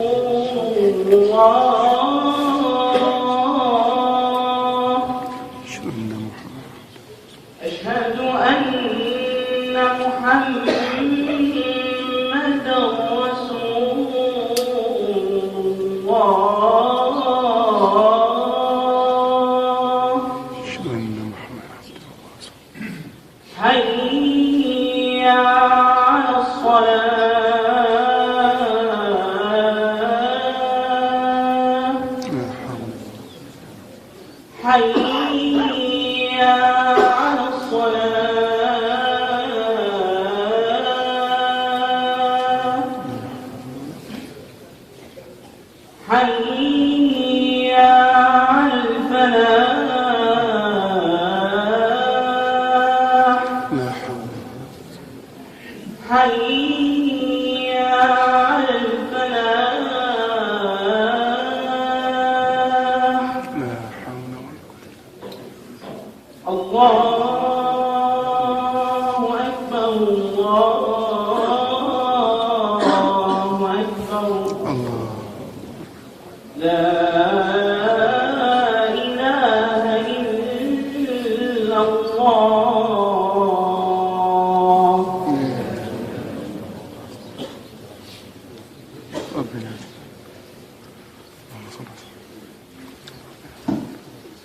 أشهد أن محمدا رسول الله. حي على الصلاة. حي على الصلاة. حي على الفلاح. حي على الفلاح. الله أكبر الله أكبر. لا إله إلا الله.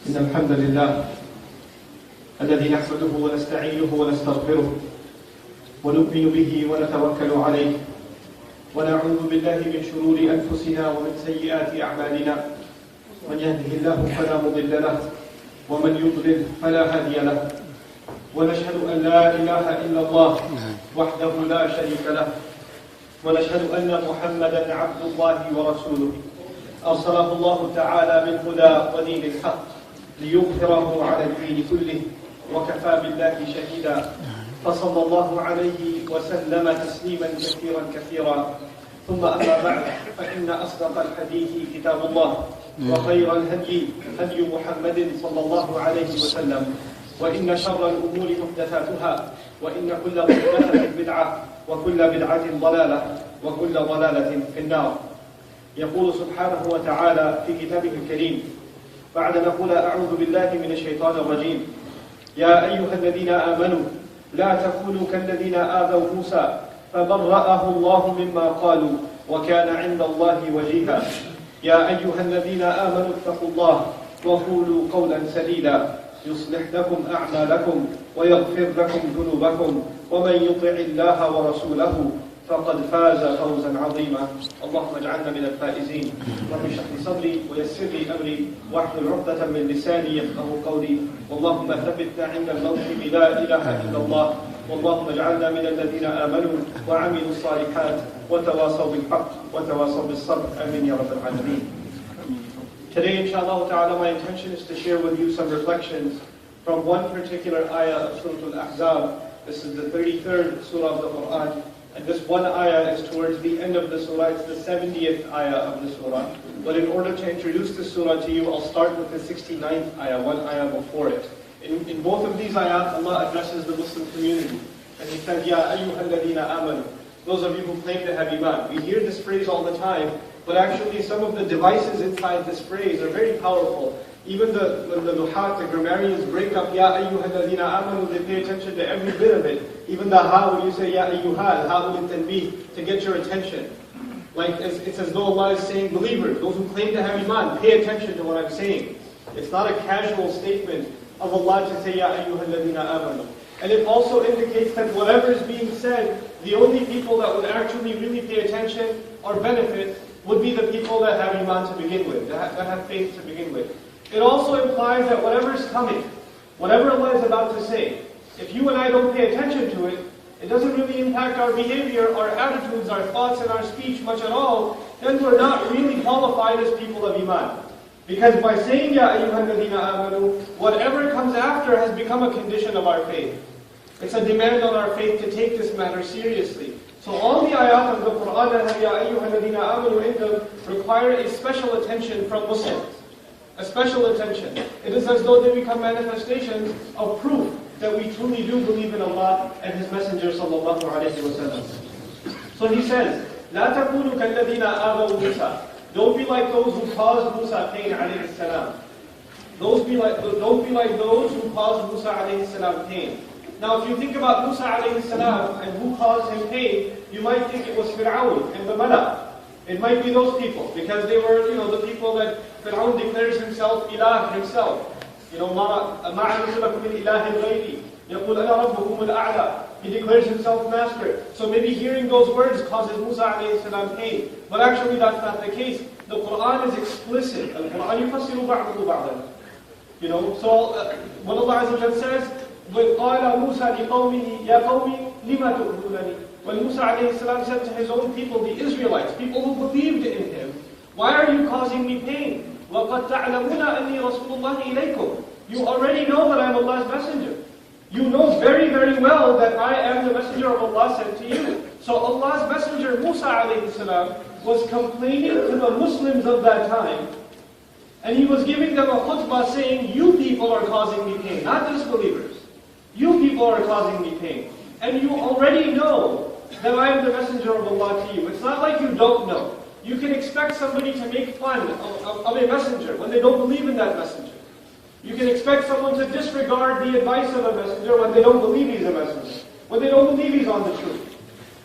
إن الحمد لله الذي نحمده ونستعينه ونستغفره ونؤمن به ونتوكل عليه ونعوذ بالله من شرور أنفسنا ومن سيئات أعمالنا. من يهده الله فلا مضل له ومن يضلل فلا هادي له. ونشهد أن لا إله إلا الله وحده لا شريك له. ونشهد أن محمدا عبد الله ورسوله أرسله الله تعالى بالهدى ودين الحق ليظهره على الدين كله وكفى بالله شهيدا. فصلى الله عليه وسلم تسليما كثيرا كثيرا. ثم أما بعد، فإن أصدق الحديث كتاب الله وخير الهدي هدي محمد صلى الله عليه وسلم. وإن شر الأمور محدثاتها وإن كل محدثة بدعة وكل بدعة ضلالة وكل ضلالة في النار. يقول سبحانه وتعالى في كتابه الكريم بعد نقول أعوذ بالله من الشيطان الرجيم: يا أيها الذين آمنوا لا تكونوا كالذين آذوا موسى فبرأه الله مما قالوا وكان عند الله وجيها. يا أيها الذين آمنوا اتقوا الله وقولوا قولا سديدا يصلح لكم أعمالكم ويغفر لكم ذنوبكم ومن يطع الله ورسوله فقد فاز فوزا عظيما. اللهم اجعلنا من الفائزين. رب اشرح لي صدري ويسر لي امري واحلل عقدة من لساني يفقهوا قولي. اللهم ثبتنا عند الموت بلا اله الا الله. واللهم اجعلنا من الذين امنوا وعملوا الصالحات وتواصوا بالحق وتواصوا بالصبر. امين يا رب العالمين. Today, inshallah ta'ala, my intention is to share with you some reflections from one particular ayah of Surah Al-Ahzab. This is the 33rd surah of the Quran. And this one ayah is towards the end of the surah. It's the 70th ayah of the surah. But in order to introduce the surah to you, I'll start with the 69th ayah, one ayah before it. In both of these ayat, Allah addresses the Muslim community. And He says, Ya ayyuhal ladina amanu. Those of you who claim to have iman. We hear this phrase all the time, but actually some of the devices inside this phrase are very powerful. Even when the nuhat, the grammarians break up Ya ayyuhal ladina amanu, they pay attention to every bit of it. Even the ha, when you say Ya ayyuhal, ha ul tanbih, to get your attention. Like it's as though Allah is saying, believers, those who claim to have iman, pay attention to what I'm saying. It's not a casual statement of Allah to say Ya ayyuhal ladina amanu. And it also indicates that whatever is being said, the only people that would actually really pay attention or benefit would be the people that have iman to begin with, that have faith to begin with. It also implies that whatever is coming, whatever Allah is about to say, if you and I don't pay attention to it, it doesn't really impact our behavior, our attitudes, our thoughts, and our speech much at all, then we're not really qualified as people of iman. Because by saying Ya ayyuhal ladina amanu, whatever comes after has become a condition of our faith. It's a demand on our faith to take this matter seriously. So all the ayat of the Quran that have Ya ayyuhal ladina amanu in them require a special attention from Muslims. A special attention. It is as though they become manifestations of proof that we truly do believe in Allah and His Messenger sallallahu alaihi wasallam. So he says, لا تكونوا كالذين آذوا موسى. Don't be like those who caused Musa pain alayhi salam. Don't be like those who caused Musa alayhi salam pain. Now if you think about Musa alayhi salam and who caused him pain, you might think it was Fir'aun and the Mala. It might be those people, because they were, the people that Fir'aun declares himself ilah himself. مَا عَلِمْتُ مِنْ إِلَهٍ غَيْرِي يَقُولُ أَنَا رَبُّكُمُ الْأَعْلَى. He declares himself master. So maybe hearing those words causes Musa alayhi salam pain. But actually that's not the case. The Quran is explicit. Al-Quran يُفَسِّرُ بَعْضُهُ بَعْضًا. So when Allah Azza wa Jalla says, وَقَالَ مُوسَى لِقَوْمِهِ يَا قَوْمِ لِمَا تُؤْذُونَنِي. When Musa alayhi salam said to his own people, the Israelites, people who believed in him, why are you causing me pain? وَقَدْ تَعْلَمُونَ أَنِّي رَسُولُ اللَّهِ إِلَيْكُمْ. You already know that I am Allah's messenger. You know very, very well that I am the messenger of Allah sent to you. So Allah's messenger, Musa alayhi salam, was complaining to the Muslims of that time, and he was giving them a khutbah saying, you people are causing me pain, not disbelievers. You people are causing me pain. And you already know that I am the messenger of Allah to you. It's not like you don't know. You can expect somebody to make fun of a messenger when they don't believe in that messenger. You can expect someone to disregard the advice of a messenger when they don't believe he's a messenger, when they don't believe he's on the truth.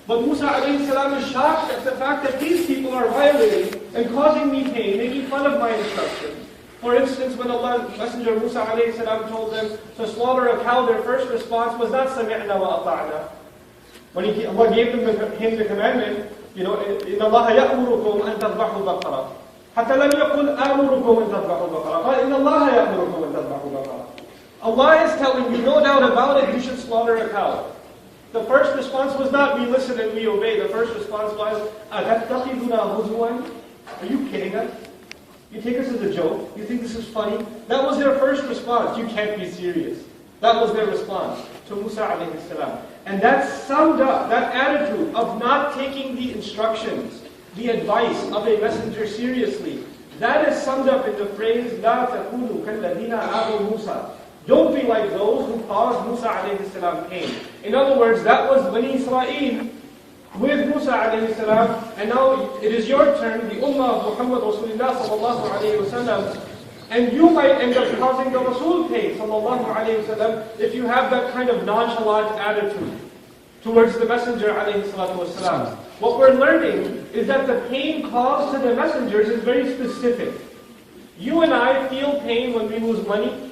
But Musa alayhi salam is shocked at the fact that these people are violating and causing me pain, making fun of my instructions. For instance, when Allah's messenger Musa alayhi salam told them to slaughter a cow, their first response was not سَمِعْنَا وَأَطَعْنَا. When Allah gave him the commandment, إِنَّ اللَّهَ يَأْمُرُكُمْ أَن تَذْبَحُوا بَقَرَةً. حتى لم يقل آمركم أن تذبحوا بقرة. قال إن الله يأمركم أن تذبحوا بقرة. Allah is telling you, no doubt about it, you should slaughter a cow. The first response was not, we listen and we obey. The first response was, أَتَتَّخِذُنَا هُزُوًا. Are you kidding us? You take us as a joke? You think this is funny? That was their first response. You can't be serious. That was their response to Musa alayhi salam. And that summed up, that attitude of not taking the instructions, the advice of a messenger seriously, that is summed up in the phrase, لَا تَكُونُوا كَالَّذِينَ آذَوْا مُوسَى. Don't be like those who caused Musa alayhi salam pain. In other words, that was Bani Israel with Musa alayhi salam, and now it is your turn, the ummah of Muhammad Rasulullah sallallahu alayhi wa sallam, and you might end up causing the Rasul pain sallallahu alayhi wa sallam if you have that kind of nonchalant attitude towards the messenger alayhi salatu wasalam. What we're learning is that the pain caused to the messengers is very specific. You and I feel pain when we lose money,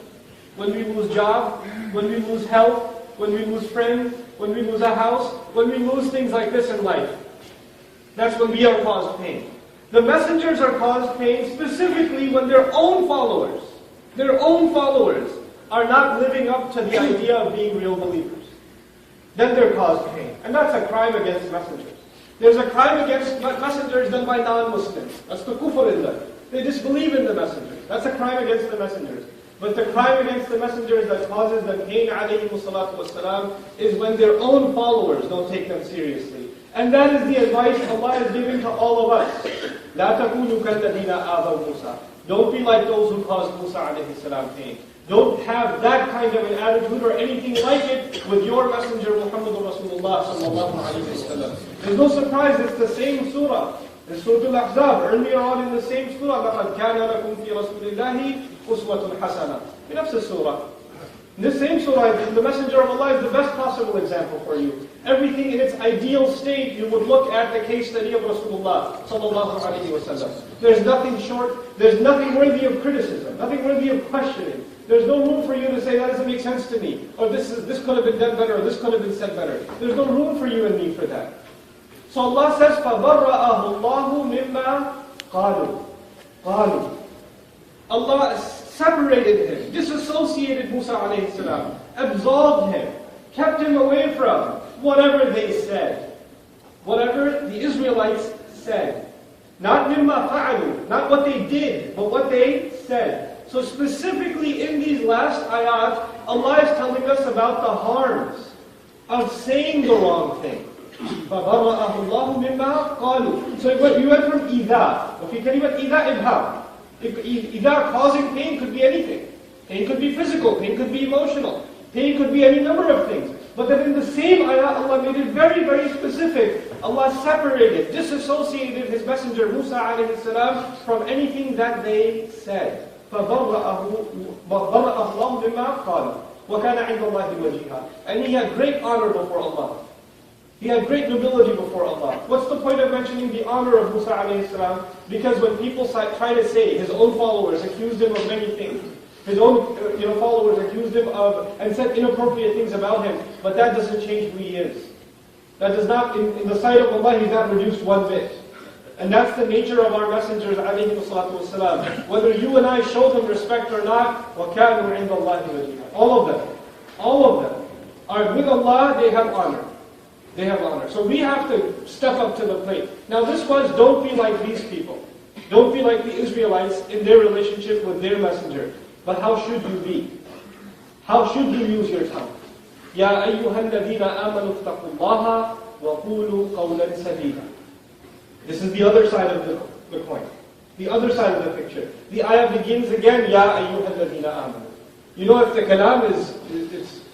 when we lose job, when we lose health, when we lose friends, when we lose a house, when we lose things like this in life. That's when we are caused pain. The messengers are caused pain specifically when their own followers are not living up to the idea of being real believers. Then they're caused pain. And that's a crime against messengers. There's a crime against messengers done by non-Muslims. That's the kufr in them. They disbelieve in the messengers. That's a crime against the messengers. But the crime against the messengers that causes them pain, alayhi salatu wassalam, is when their own followers don't take them seriously. And that is the advice Allah has given to all of us. لَا تَكُونُوا كَالَّذِينَ آذَوْا مُوسَى. Don't be like those who caused Musa alayhi salam pain. Don't have that kind of an attitude or anything like it with your messenger Muhammad Rasulullah sallallahu alayhi wa sallam. There's no surprise, it's the same surah. It's Surah Al-Ahzab. Earlier on in the same surah, لَقَدْ كَانَ لَكُمْ فِي رَسُولِ اللَّهِ أُسْوَةٌ حَسَنَةٌ. In نفس surah. In this same surah, the messenger of Allah is the best possible example for you. Everything in its ideal state, you would look at the case study of Rasulullah sallallahu alayhi wa sallam. There's nothing short, there's nothing worthy of criticism, nothing worthy of questioning. There's no room for you to say, that doesn't make sense to me, or this could have been done better, or this could have been said better. There's no room for you and me for that. So Allah says, فَبَرَّأَهُ اللَّهُ مِمَّا قَالُوا. Allah separated him, disassociated Musa alayhi salam, absolved him, kept him away from whatever they said. Whatever the Israelites said. Not مِمَّا فَعَلُوا, not what they did, but what they said. So specifically in these last ayat, Allah is telling us about the harms of saying the wrong thing. فَبَرَّأَهُ اللَّهُ مِمَّا قَالُوا. So you went from إِذَا. وفي كلمة إِذَا إِبْهَامٌ. إِذَا causing pain could be anything. Pain could be physical, pain could be emotional. Pain could be any number of things. But then in the same ayah, Allah made it very, very specific. Allah separated, disassociated His messenger Musa alayhi salam from anything that they said. فَبَرَّأَهُ اللَّهُ مِمَّا قَالَ وَكَانَ عِنْدَ اللَّهِ وَجِيهًا. And he had great honor before Allah. He had great nobility before Allah. What's the point of mentioning the honor of Musa alayhi salam? Because when people try to say, his own followers accused him of many things. His own followers accused him of, and said inappropriate things about him. But that doesn't change who he is. That does not, in the sight of Allah, he's not reduced one bit. And that's the nature of our messengers, alayhi salatu wasalam. Whether you and I show them respect or not, وَكَانُوا عِنْدَ اللَّهِ وَجِيهًا. All of them are with Allah, they have honor. They have honor. So we have to step up to the plate. Now this was, don't be like these people. Don't be like the Israelites in their relationship with their messenger. But how should you be? How should you use your tongue? يَا أَيُّهَا الَّذِينَ آمَنُوا اتَّقُوا اللَّهَ وَقُولُوا قَوْلًا سَدِيدًا. This is the other side of the coin. The other side of the picture. The ayah begins again, يَا أَيُّهَا الَّذِينَ آمَنُوا. You know, if the kalam is,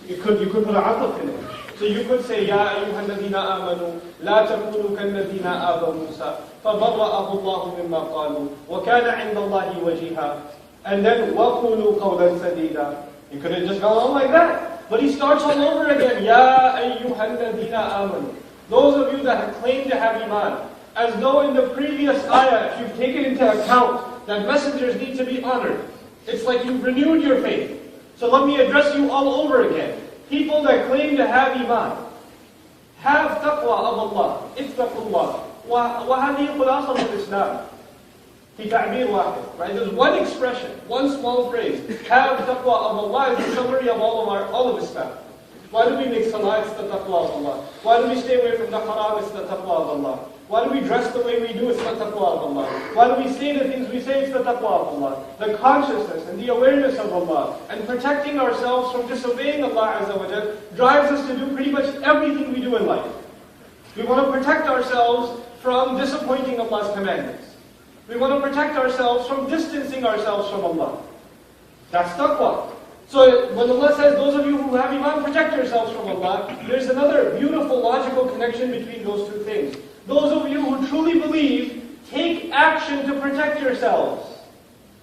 you could put a ataf in it. So you could say, يَا أَيُّهَا الَّذِينَ آمَنُوا لَا تَكُونُوا كَالَّذِينَ آذَوْا مُوسَى فَبَرَّأَهُ اللَّهُ مِمَّا قَالُوا وَكَانَ عِنْدَ اللَّهِ وَجِيهًا. And then, وَقُولُوا قَوْلًا سَدِيدًا. You could have just gone on like that. But he starts all over again. يَا أَيُّهَا الَّذِينَ آمَنُوا. Those of you that have claimed to have iman. As though in the previous ayah, if you've taken into account that messengers need to be honored. It's like you've renewed your faith. So let me address you all over again. People that claim to have iman. Have taqwa of Allah. Ittaqullah. وَهَذِهِ خُلَاصَةُ الْإِسْلَامِ. في تعبير واحد, right? There's one expression, one small phrase. Have taqwa of Allah is the summary of all of Islam. Why do we make salah? It's the taqwa of Allah. Why do we stay away from the haram? It's the taqwa of Allah. Why do we dress the way we do? It's the taqwa of Allah. Why do we say the things we say? It's the taqwa of Allah. The consciousness and the awareness of Allah and protecting ourselves from disobeying Allah Azza wa Jal drives us to do pretty much everything we do in life. We want to protect ourselves from disappointing Allah's commandments. We want to protect ourselves from distancing ourselves from Allah. That's taqwa. So when Allah says, those of you who have iman, protect yourselves from Allah, there's another beautiful logical connection between those two things. Those of you who truly believe, take action to protect yourselves.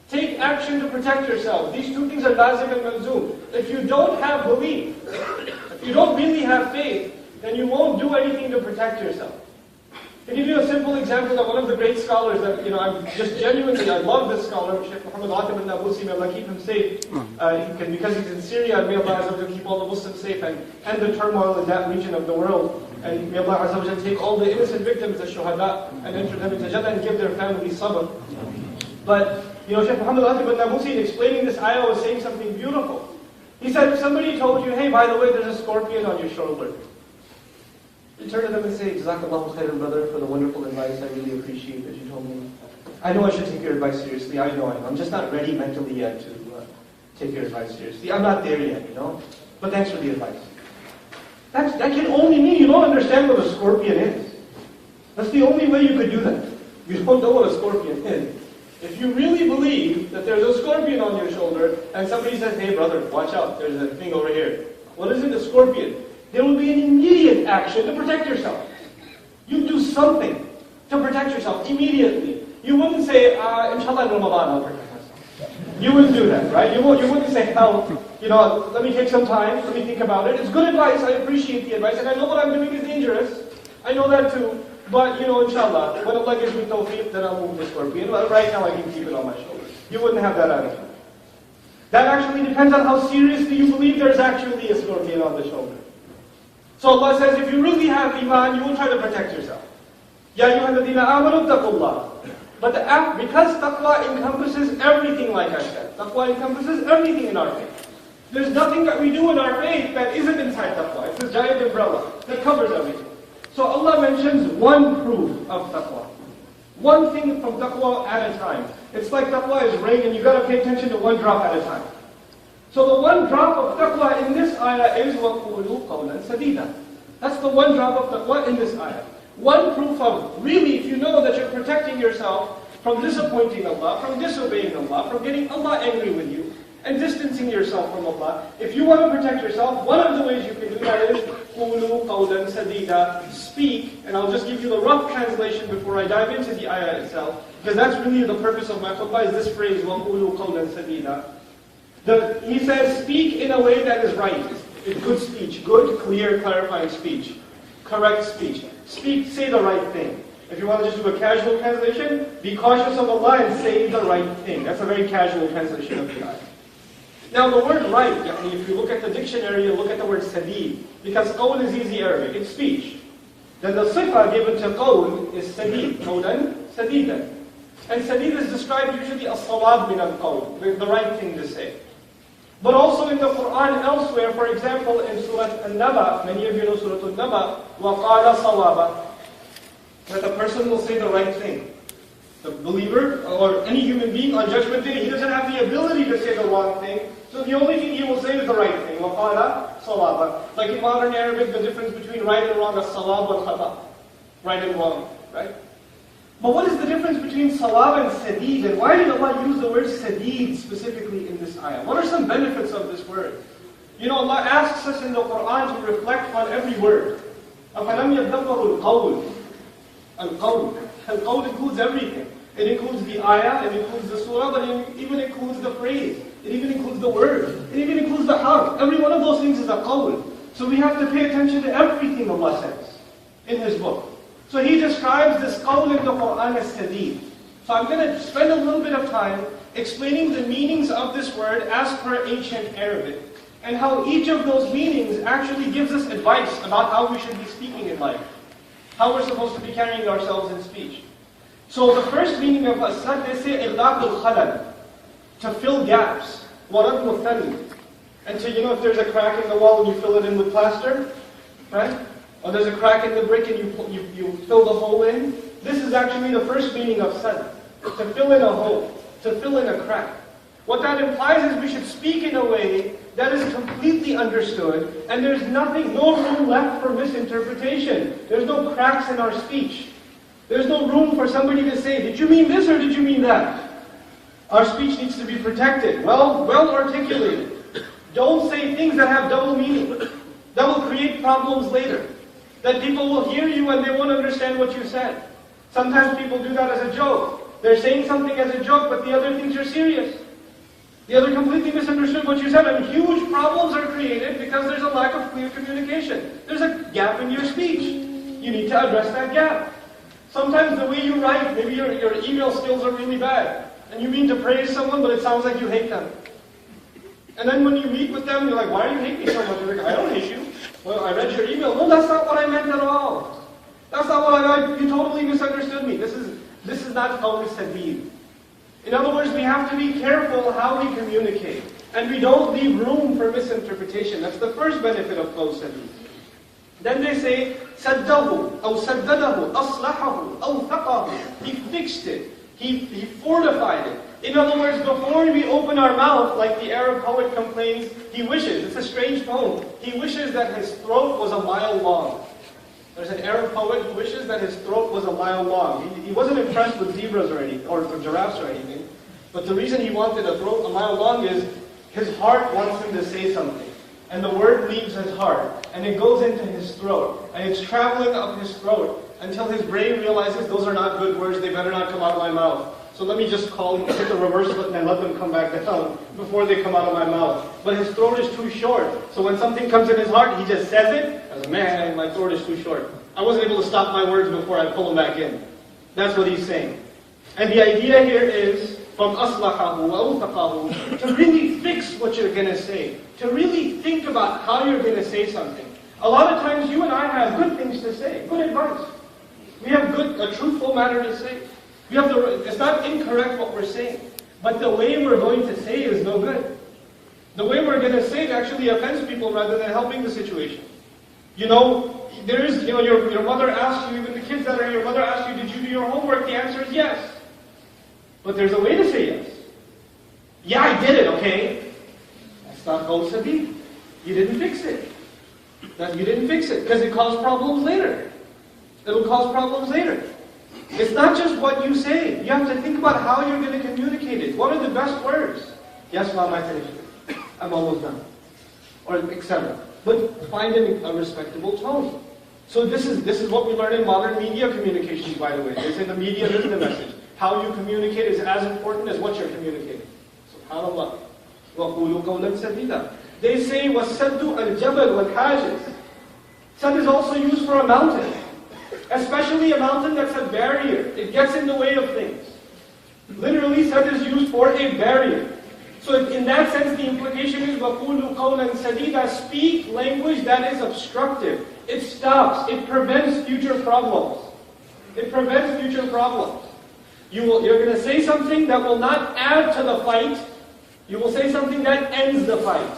Take action to protect yourselves. These two things are lazim and malzoom. If you don't have belief, if you don't really have faith, then you won't do anything to protect yourself. To give you a simple example that one of the great scholars that, I'm just genuinely, I love this scholar, Sheikh Muhammad Atim al-Nabusi, may Allah keep him safe, because he's in Syria, and may Allah Azza wa Jal keep all the Muslims safe and end the turmoil in that region of the world. And may Allah Azza wa Jal take all the innocent victims as shuhada and enter them into Jannah and give their families sabr. But, Sheikh Muhammad Atim al-Nabusi, in explaining this ayah, was saying something beautiful. He said, if somebody told you, hey, by the way, there's a scorpion on your shoulder, you turn to them and say, Jazakallahu khairan, brother, for the wonderful advice. I really appreciate that you told me. I know I should take your advice seriously. I know. I'm just not ready mentally yet to take your advice seriously. I'm not there yet, But thanks for the advice. That can only mean you don't understand what a scorpion is. That's the only way you could do that. You don't know what a scorpion is. If you really believe that there's a scorpion on your shoulder, and somebody says, hey brother, watch out, there's a thing over here. What is it, a scorpion? There will be an immediate action to protect yourself. You do something to protect yourself immediately. You wouldn't say, inshallah in Ramadan I'll protect myself. You wouldn't do that, right? You wouldn't say, let me take some time, let me think about it. It's good advice, I appreciate the advice, and I know what I'm doing is dangerous. I know that too. But, inshallah, when Allah gives me tawfiq, then I'll move the scorpion. But right now I can keep it on my shoulder. You wouldn't have that attitude. That actually depends on how seriously you believe there's actually a scorpion on the shoulder. So Allah says, if you really have iman, you will try to protect yourself. Ya ayyuhalladhina amanu taqullah. But because taqwa encompasses everything, like I said, taqwa encompasses everything in our faith. There's nothing that we do in our faith that isn't inside taqwa. It's this giant umbrella that covers everything. So Allah mentions one proof of taqwa. One thing from taqwa at a time. It's like taqwa is rain and you've got to pay attention to one drop at a time. So the one drop of taqwa in this ayah is وَقُولُوا قَوْلًا سَدِيدًا. That's the one drop of taqwa in this ayah. One proof of, really, if you know that you're protecting yourself from disappointing Allah, from disobeying Allah, from getting Allah angry with you, and distancing yourself from Allah. If you want to protect yourself, one of the ways you can do that is قُولُوا قَوْلًا سَدِيدًا. Speak, and I'll just give you the rough translation before I dive into the ayah itself, because that's really the purpose of my khutbah, is this phrase, وَقُولُوا قَوْلًا سَدِيدًا. He says, speak in a way that is right. It's good speech, good, clear, clarifying speech. Correct speech. Speak, say the right thing. If you want to just do a casual translation, be cautious of Allah and say the right thing. That's a very casual translation of the ayah. Now the word right, if you look at the dictionary, you look at the word sadid, because qawl is easy Arabic, it's speech. Then the sifa given to qawl is sadid, qawlan, sadidan. And sadid is described usually as sawab min al-qawl, the right thing to say. But also in the Quran elsewhere, for example in Surah An-Naba, many of you know Surah An-Naba, وَقَالَ صَوَابًا, that the person will say the right thing. The believer, or any human being on Judgment Day, he doesn't have the ability to say the wrong thing, so the only thing he will say is the right thing. وَقَالَ صَوَابًا. Like in modern Arabic, the difference between right and wrong is salab wal khata. Right and wrong, right? But what is the difference between salab and sadid? And why did Allah use the word sadid specifically in this ayah? What are some benefits of this word? You know, Allah asks us in the Quran to reflect on every word. أَفَلَمْ يَدَّبَّرُوا الْقَوْلِ. Al-qawl includes everything. It includes the ayah, it includes the surah, but it even includes the phrase. It even includes the word. It even includes the harf. Every one of those things is a qawl. So we have to pay attention to everything Allah says in His book. So He describes this qawl in the Quran as sadid. So I'm going to spend a little bit of time explaining the meanings of this word as per ancient Arabic, and how each of those meanings actually gives us advice about how we should be speaking in life, how we're supposed to be carrying ourselves in speech. So the first meaning of asad, they say إِغْلَاقُ الْخَلَلِ, to fill gaps, وَرَدْمُ الثَّلِ, and to, if there's a crack in the wall and you fill it in with plaster, right? Or there's a crack in the brick and you fill the hole in. This is actually the first meaning of sad, to fill in a hole, to fill in a crack. What that implies is we should speak in a way that is completely understood, and there's no room left for misinterpretation. There's no cracks in our speech. There's no room for somebody to say, did you mean this or did you mean that? Our speech needs to be protected, well articulated. Don't say things that have double meaning, that will create problems later. That people will hear you and they won't understand what you said. Sometimes people do that as a joke. They're saying something as a joke, but the other thinks you're serious. The other completely misunderstood what you said, and huge problems are created because there's a lack of clear communication. There's a gap in your speech. You need to address that gap. Sometimes the way you write, maybe your email skills are really bad, and you mean to praise someone, but it sounds like you hate them. And then when you meet with them, you're like, why do you hate me so much? You're like, I don't hate you. Well, I read your email. No, that's not what I meant at all. That's not what I meant. You totally misunderstood me. This is not qawl sadid. In other words, we have to be careful how we communicate. And we don't leave room for misinterpretation. That's the first benefit of qawl sadid. Then they say, saddahu, aw saddadahu, aslahahu, aw thaqahu. He fixed it. He fortified it. In other words, before we open our mouth, like the Arab poet complains, he wishes, it's a strange poem, he wishes that his throat was a mile long. There's an Arab poet who wishes that his throat was a mile long. He wasn't impressed with zebras or anything, or giraffes or anything. But the reason he wanted a throat a mile long is his heart wants him to say something. And the word leaves his heart, and it goes into his throat. And it's traveling up his throat until his brain realizes those are not good words, they better not come out of my mouth. So let me just hit the reverse button and let them come back down before they come out of my mouth. But his throat is too short. So when something comes in his heart, he just says it, as man, my throat is too short. I wasn't able to stop my words before I pull them back in. That's what he's saying. And the idea here is, from aslahahu wa utaqahu, to really fix what you're going to say. To really think about how you're going to say something. A lot of times you and I have good things to say, good advice. We have a truthful matter to say. It's not incorrect what we're saying, but the way we're going to say is no good. The way we're going to say it actually offends people rather than helping the situation. Your mother asks you, even the kids that are here, your mother asks you, did you do your homework? The answer is yes. But there's a way to say yes. Yeah, I did it, okay? That's not qawl sadid. You didn't fix it. You didn't fix it because it caused problems later. It'll cause problems later. It's not just what you say. You have to think about how you're going to communicate it. What are the best words? Yes, mom, I finished it. I'm almost done. Or etc. But find a respectable tone. So this is what we learn in modern media communications, by the way. They say the media is the message. How you communicate is as important as what you're communicating. SubhanAllah. وَقُولُوا قَوْلًا سَدِيدًا. They say, وَالسَّدُّ الْجَبَلُ وَالْحَاجِزِ. Sad is also used for a mountain. Especially a mountain that's a barrier. It gets in the way of things. Literally, sad is used for a barrier. So in that sense, the implication is, وَقُولُوا قَوْلًا سَدِيدًا. Speak language that is obstructive. It stops. It prevents future problems. It prevents future problems. You're going to say something that will not add to the fight. You will say something that ends the fight.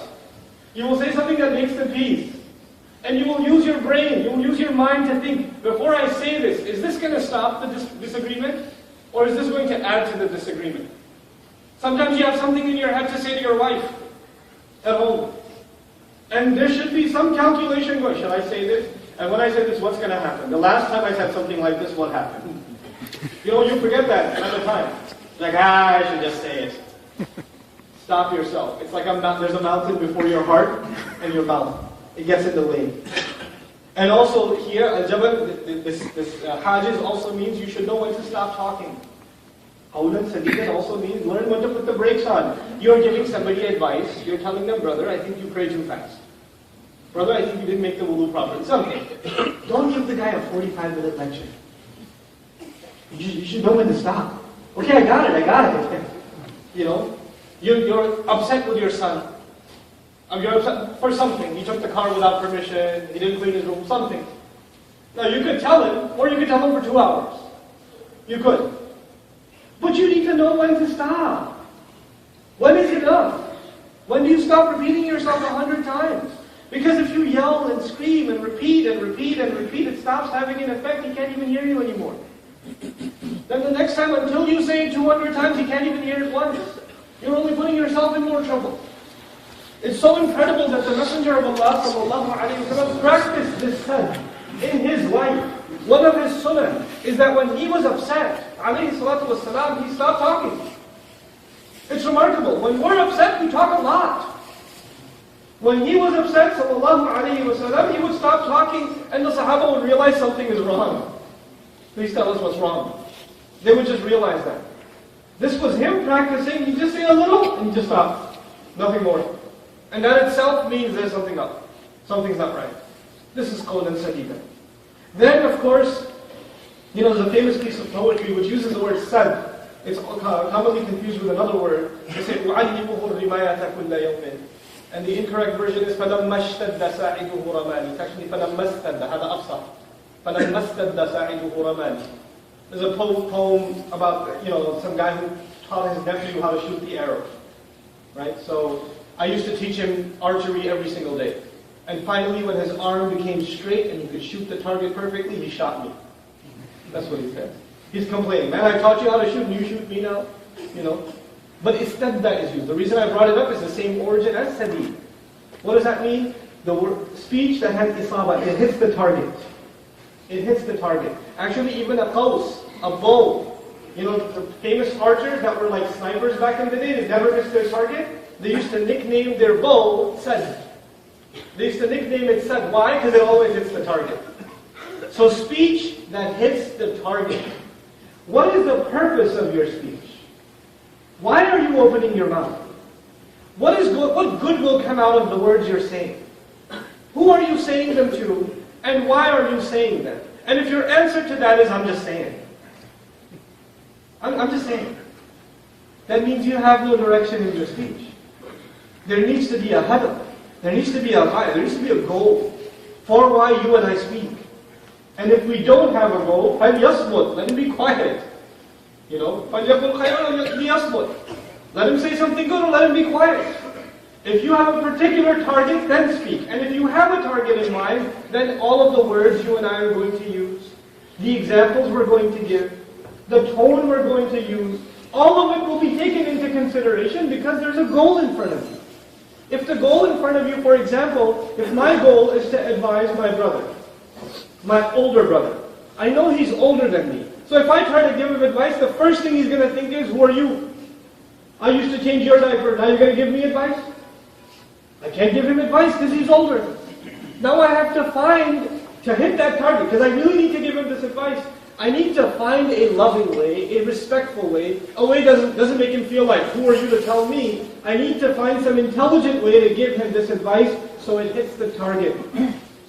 You will say something that makes the peace. And you will use your brain, you will use your mind to think, before I say this, is this going to stop the disagreement? Or is this going to add to the disagreement? Sometimes you have something in your head to say to your wife at home. And there should be some calculation going, should I say this? And when I say this, what's going to happen? The last time I said something like this, what happened? You forget that another time. Like, I should just say it. Stop yourself. It's like there's a mountain before your heart and your mouth. It gets in the way. And also here, al-jabal, this hajiz also means you should know when to stop talking. Qawlan sadiqan also means learn when to put the brakes on. You're giving somebody advice. You're telling them, brother, I think you pray too fast. Brother, I think you didn't make the wudu properly. Something. Don't give the guy a 45-minute lecture. You should know when to stop. Okay, I got it. You're upset with your son. You're upset for something. He took the car without permission. He didn't clean his room. Something. Now you could tell him, or you could tell him for 2 hours. You could. But you need to know when to stop. When is enough? When do you stop repeating yourself 100 times? Because if you yell and scream and repeat, it stops having an effect. He can't even hear you anymore. Then the next time, until you say it 200 times, he can't even hear it once. You're only putting yourself in more trouble. It's so incredible that the Messenger of Allah ﷺ practiced this sad in his life. One of his sunnah is that when he was upset, ﷺ, he stopped talking. It's remarkable. When we're upset, we talk a lot. When he was upset, ﷺ, he would stop talking and the Sahaba would realize something is wrong. Please tell us what's wrong. They would just realize that. This was him practicing. He just say a little and he just stopped. Nothing more. And that itself means there's something up. Something's not right. This is qawlan sadida. Then, of course, there's a famous piece of poetry which uses the word sad. It's commonly confused with another word. They say, أُعَلِّمُهُ الرِّمَايَةَ كُلَّ يَوْمٍ. And the incorrect version is فَلَمَّا اشْتَدَّ سَاعِدُهُ رَمَانِ. It's actually فَلَمَّا اشْتَدَّ. هذا أفصح. فَلَمَّا اشْتَدَّ سَاعِدُهُ رَمَانِ. There's a poem about, some guy who taught his nephew how to shoot the arrow. Right? So I used to teach him archery every single day. And finally, when his arm became straight and he could shoot the target perfectly, he shot me. That's what he said. He's complaining, man, I taught you how to shoot and you shoot me now? But istadda is used. The reason I brought it up is the same origin as sadid. What does that mean? The word speech that has isaba, it hits the target. It hits the target. Actually, even a qaws, a bow. The famous archers that were like snipers back in the day, they never missed their target. They used to nickname their bow Sad. They used to nickname it Sad. Why? Because it always hits the target. So speech that hits the target. What is the purpose of your speech? Why are you opening your mouth? What good will come out of the words you're saying? Who are you saying them to? And why are you saying them? And if your answer to that is, I'm just saying. I'm just saying. That means you have no direction in your speech. There needs to be a hadaf. There needs to be a ghaya. There needs to be a goal for why you and I speak. And if we don't have a goal, فَلْيَصْمُتْ. Let him be quiet. فَلْيَقُلْ خَيْرًا لِيَصْمُتْ. Let him say something good or let him be quiet. If you have a particular target, then speak. And if you have a target in mind, then all of the words you and I are going to use, the examples we're going to give, the tone we're going to use, all of it will be taken into consideration because there's a goal in front of you. If the goal in front of you, for example, if my goal is to advise my brother, my older brother, I know he's older than me. So if I try to give him advice, the first thing he's going to think is, who are you? I used to change your diaper, now you're going to give me advice? I can't give him advice because he's older. Now I have to hit that target, because I really need to give him this advice. I need to find a loving way, a respectful way, a way that doesn't make him feel like, who are you to tell me? I need to find some intelligent way to give him this advice so it hits the target.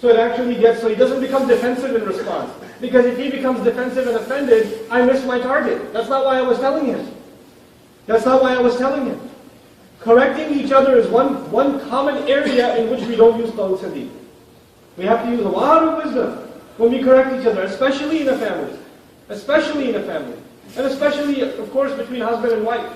So it actually so he doesn't become defensive in response. Because if he becomes defensive and offended, I miss my target. That's not why I was telling him. That's not why I was telling him. Correcting each other is one common area in which we don't use qawl sadid. We have to use a lot of wisdom when we correct each other, especially in a family. Especially in a family. And especially, of course, between husband and wife.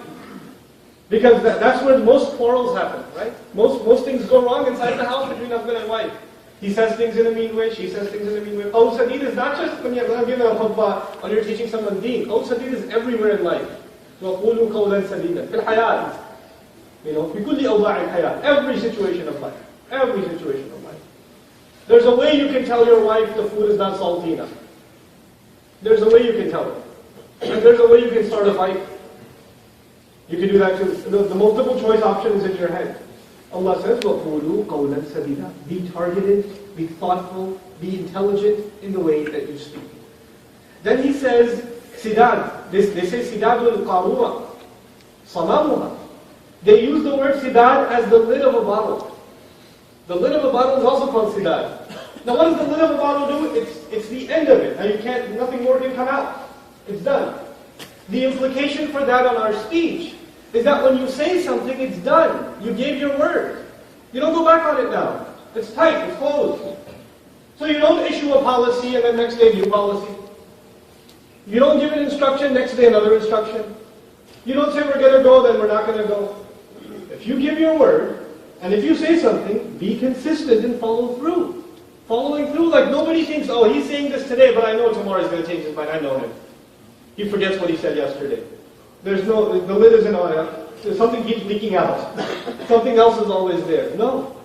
Because that's where most quarrels happen, right? Most things go wrong inside the house between husband and wife. He says things in a mean way, she says things in a mean way. Qawl sadid is not just when you're giving a khutbah or you're teaching someone deen. Qawl sadid is everywhere in life. وَقُولُوا قَوْلًا سَدِيدًا فِي الْحَيَاةِ. في كل أوضاع الحياة. Every situation of life. Every situation of life. There's a way you can tell your wife the food is not salty enough. There's a way you can tell her. And there's a way you can start a fight. You can do that too. The multiple choice option is in your head. Allah says, وَقُولُوا قَوْلًا سَدِيدًا. Be targeted, be thoughtful, be intelligent in the way that you speak. Then he says, sidad. They say sidadul qarura. Samamuha. They use the word sidad as the lid of a bottle. The lid of a bottle is also called sidad. Now what does the lid of a bottle do? It's the end of it. Now nothing more can come out. It's done. The implication for that on our speech is that when you say something, it's done. You gave your word. You don't go back on it now. It's tight, it's closed. So you don't issue a policy and then next day new policy. You don't give an instruction, next day another instruction. You don't say we're going to go, then we're not going to go. If you give your word, and if you say something, be consistent and follow through. Following through, like nobody thinks, oh, he's saying this today, but I know tomorrow he's going to change his mind. I know him. He forgets what he said yesterday. The lid isn't on it. Something keeps leaking out. Something else is always there. No.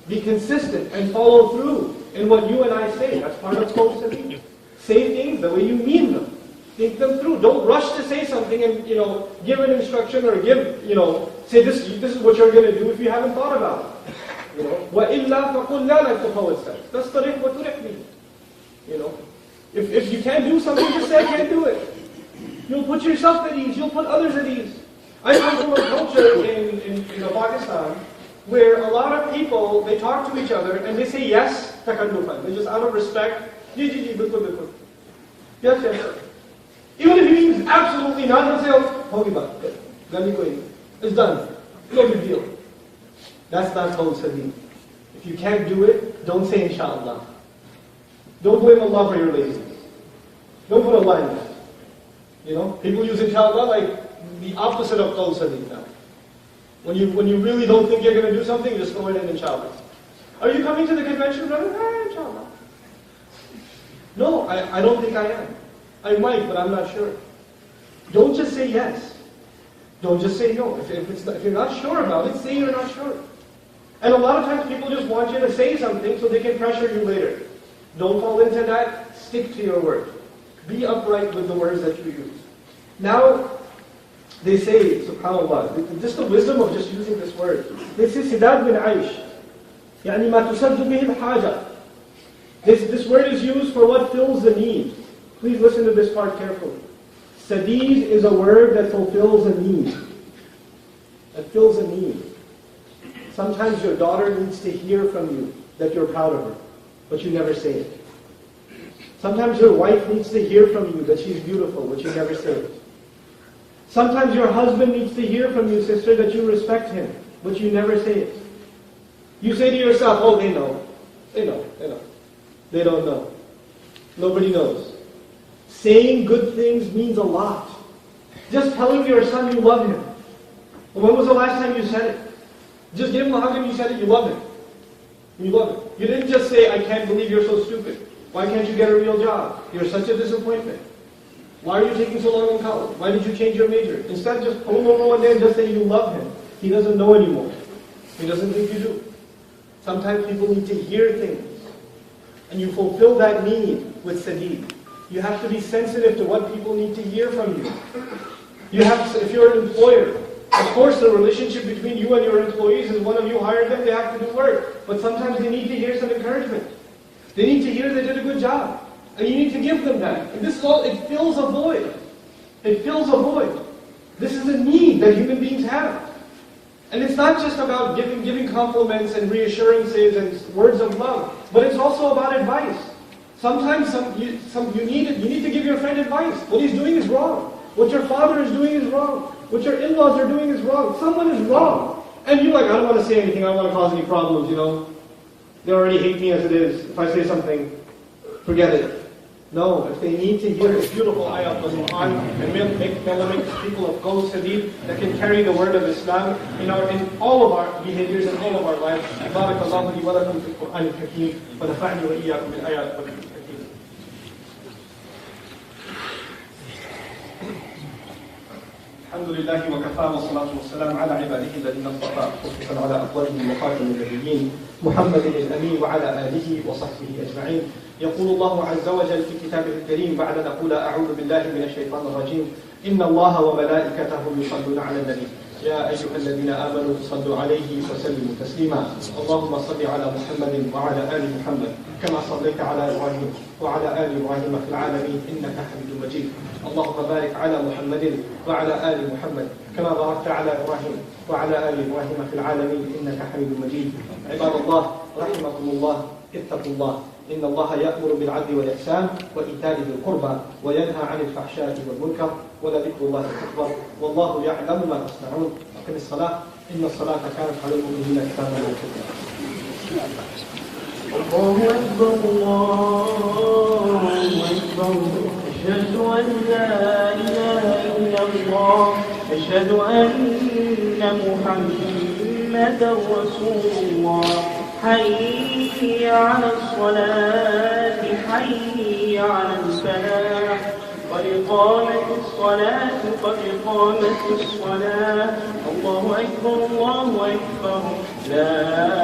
Be consistent and follow through in what you and I say. That's part of qawl sadid. Say things the way you mean them. Think them through. Don't rush to say something and, give an instruction or say this is what you're going to do if you haven't thought about it. وَإِلَّا فَقُلْ لَا, like the poet says. تَصْطَرِقْ وَتُرِقْنِي. If you can't do something, just say I can't do it. You'll put yourself at ease. You'll put others at ease. I come from a culture in Pakistan where a lot of people, they talk to each other and they say yes, takallufan. They just out of respect, ji, bilkul, bilkul. Yes, yes. Even if he means absolutely not, he'll say, oh, hogi baat. It's done. No big deal. That's not qawl sadid. If you can't do it, don't say inshallah. Don't blame Allah for your laziness. Don't put Allah in that. People use inshallah like the opposite of qawl sadid now. When you really don't think you're going to do something, you just throw it in inshallah. Are you coming to the convention, brother? Inshallah. No, I don't think I am. I might, but I'm not sure. Don't just say yes. Don't just say no. If you're not sure about it, say you're not sure. And a lot of times people just want you to say something so they can pressure you later. Don't fall into that. Stick to your word. Be upright with the words that you use. Now, they say, subhanAllah, just the wisdom of just using this word. They say, sidad bin aish. يعني ما تسد به الحاجة. This word is used for what fills the need. Please listen to this part carefully. Sadid is a word that fulfills a need. That fills a need. Sometimes your daughter needs to hear from you that you're proud of her, but you never say it. Sometimes your wife needs to hear from you that she's beautiful, but you never say it. Sometimes your husband needs to hear from you, sister, that you respect him, but you never say it. You say to yourself, oh, they know. They know. They don't know. Nobody knows. Saying good things means a lot. Just telling your son you love him. When was the last time you said it? Just give him a hug and you said it, you love him. You love him. You didn't just say, I can't believe you're so stupid. Why can't you get a real job? You're such a disappointment. Why are you taking so long in college? Why did you change your major? Instead, just no, and then just say you love him. He doesn't know anymore. He doesn't think you do. Sometimes people need to hear things. And you fulfill that need with sadid. You have to be sensitive to what people need to hear from you. You have to, if you're an employer, Of course, the relationship between you and your employees is one of you hired them, they have to do work. But sometimes they need to hear some encouragement. They need to hear they did a good job. And you need to give them that. And this is all, it fills a void. It fills a void. This is a need that human beings have. And it's not just about giving compliments and reassurances and words of love, but it's also about advice. Sometimes you need to give your friend advice. What he's doing is wrong. What your father is doing is wrong. What your in-laws are doing is wrong. Someone is wrong. And you're like, I don't want to say anything, I don't want to cause any problems, you know. They already hate me as it is. If I say something, forget it. No, if they need to hear a beautiful ayah of the Quran and make people of Qawls Hadith that can carry the word of Islam in all of our behaviors and all of our lives. Barakallahu li wa lakum fil Qur'an al-Hakim wa nafa'ni wa iyyakum bil ayat wal hakim. الحمد لله وكفى والصلاة والسلام على عباده الذين اصطفى خصوصا على أفضلهم وخاتم النبيين محمد الأمين وعلى آله وصحبه أجمعين. يقول الله عز وجل في كتابه الكريم بعد أن نقول أعوذ بالله من الشيطان الرجيم إن الله وملائكته يصلون على النبي يا أيها الذين آمنوا صلوا عليه وسلموا تسليما. اللهم صل على محمد وعلى آل محمد كما صليت على إبراهيم وعلى آل إبراهيم في العالمين إنك حميد مجيد. اللهم بارك على محمد وعلى آل محمد كما باركت على إبراهيم وعلى آل إبراهيم في العالمين إنك حميد مجيد. عباد الله رحمكم الله اتقوا الله إن الله يأمر بالعدل والإحسان وإيتاء ذي القربى وينهى عن الفحشاء والمنكر ولذكر الله أكبر والله يعلم ما تصنعون. أقم الصلاة إن الصلاة كانت على المؤمنين كتابا موقوتا. الله أكبر الله أكبر أشهد أن لا إله إلا الله أشهد أن محمدا رسول الله. حي على الصلاة حي على الفلاح قد قامت الصلاة قد قامت الصلاة. الله أكبر لا